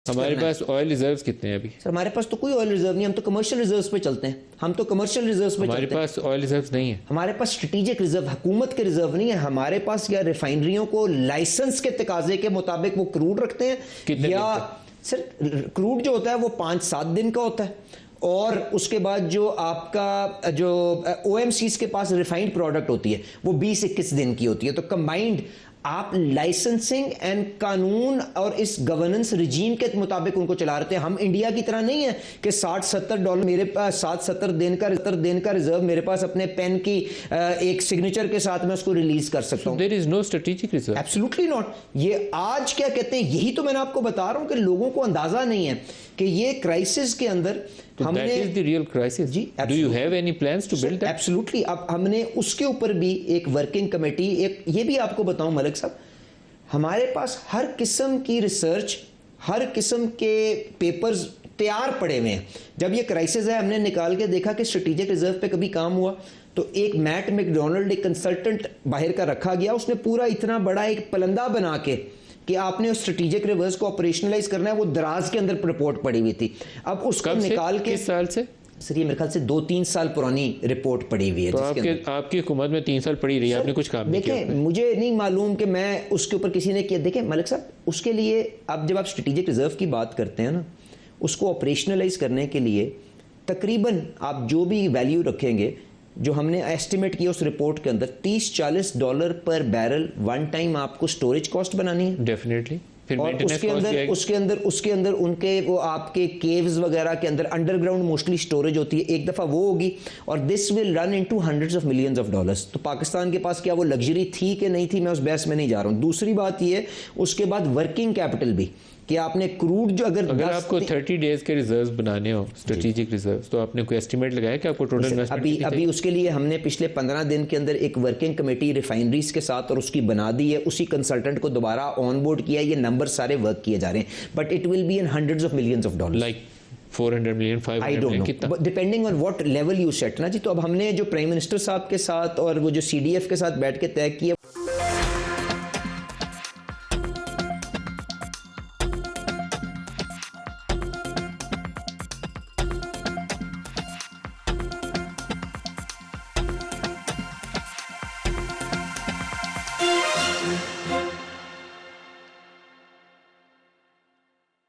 ہمارے پاس oil reserves کتنے ہیں ابھی؟ سر ہمارے پاس تو کوئی آئل ریزرو نہیں، ہم تو کمرشل ریزروز پہ چلتے ہیں، ہم تو کمرشل ریزروز پہ چلتے ہیں. ہمارے پاس آئل ریزروز نہیں ہے. ہمارے پاس اسٹریٹجک ریزرو حکومت کے ریزرو نہیں ہے. ہمارے پاس یا ریفائنریوں کو لائسنس کے تقاضے کے مطابق وہ کروڈ رکھتے ہیں، یا سر کروڈ جو ہوتا ہے وہ 5-7 دن کا ہوتا ہے، اور اس کے بعد جو آپ کا جو او ایم سیز کے پاس ریفائنڈ پروڈکٹ ہوتی ہے وہ 20-21 دن کی ہوتی ہے. تو کمبائنڈ آپ لائسنسنگ اینڈ قانون اور اس گورننس رجیم کے مطابق ان کو چلا رہے ہیں. ہم انڈیا کی طرح نہیں ہے کہ $60-70 میرے پاس 70 دن کا ریزرو میرے پاس اپنے پین کی ایک سگنیچر کے ساتھ میں اس کو ریلیز کر سکتا ہوں. There is no strategic reserve. Absolutely not. یہ آج کیا کہتے ہیں، یہی تو میں نے آپ کو بتا رہا ہوں کہ لوگوں کو اندازہ نہیں ہے کہ یہ کرائسس کے اندر ہم نے That is the real crisis. جی Do you have any plans to build that? Absolutely. اب ہم نے اس کے اوپر بھی ایک ورکنگ کمیٹی، ایک یہ بھی آپ کو بتاؤں ملک صاحب، ہمارے پاس ہر قسم کی ریسرچ، ہر قسم کے پیپرز تیار پڑے ہوئے ہیں. جب یہ کرائسس ہے ہم نے نکال کے دیکھا کہ اسٹریٹجک ریزرو پہ کبھی کام ہوا تو ایک میٹ میک ڈونلڈ ایک کنسلٹنٹ باہر کا رکھا گیا، اس نے پورا اتنا بڑا ایک پلندہ بنا کے کہ آپ نے اسٹریٹجک ریزروز کو آپریشنلائز کرنا ہے، وہ دراز کے اندر رپورٹ پڑی ہوئی تھی. اب اس کو نکال کے کس سال سے؟ سر یہ میرے خیال سے 2-3 سال پرانی رپورٹ پڑی ہوئی ہے. تو آپ کی حکومت میں 3 سال پڑی رہی ہے، آپ نے کچھ کام نہیں کیا. دیکھیں مجھے نہیں معلوم کہ میں اس کے اوپر کسی نے کیا. دیکھیں ملک صاحب، اس کے لیے اب جب آپ اسٹریٹجک ریزرو کی بات کرتے ہیں نا، اس کو آپریشنلائز کرنے کے لیے تقریباً آپ جو بھی ویلیو رکھیں گے، جو ہم نے ایسٹیمیٹ کیا اس رپورٹ کے اندر، $30-40 پر بیرل ون ٹائم آپ کو سٹوریج کاسٹ بنانی ہے. ڈیفینیٹلی. اور اس کے اندر ان کے وہ آپ کے کیوز وغیرہ کے اندر انڈر گراؤنڈ موسٹلی سٹوریج ہوتی ہے، ایک دفعہ وہ ہوگی، اور this will run into hundreds of millions of dollars. تو پاکستان کے پاس کیا وہ لگژری تھی کہ نہیں تھی، میں اس بحث میں نہیں جا رہا ہوں. دوسری بات یہ اس کے بعد ورکنگ کیپٹل بھی، کہ آپ نے کروڈ جو اگر آپ کو 30 ڈیز کے ریزروز بنانے ہو اسٹریٹجک ریزروز، تو آپ نے کوئی ایسٹیمیٹ لگایا کہ آپ کو ٹوٹل انویسٹمنٹ؟ ابھی اس کے لیے ہم نے پچھلے 15 دن کے اندر ایک ورکنگ کمیٹی ریفائنریز کے ساتھ اور اس کی بنا دی ہے، اسی کنسلٹنٹ کو دوبارہ آن بورڈ کیا ہے. یہ نمبر سارے ورک کیے جا رہے ہیں، but it will be in hundreds of millions of dollars. Like 400 million 500 million کتنا، depending on what level you set نا جی. تو اب ہم نے جو پرائم منسٹر صاحب کے ساتھ اور وہ جو سی ڈی ایف کے ساتھ بیٹھ کے طے کیا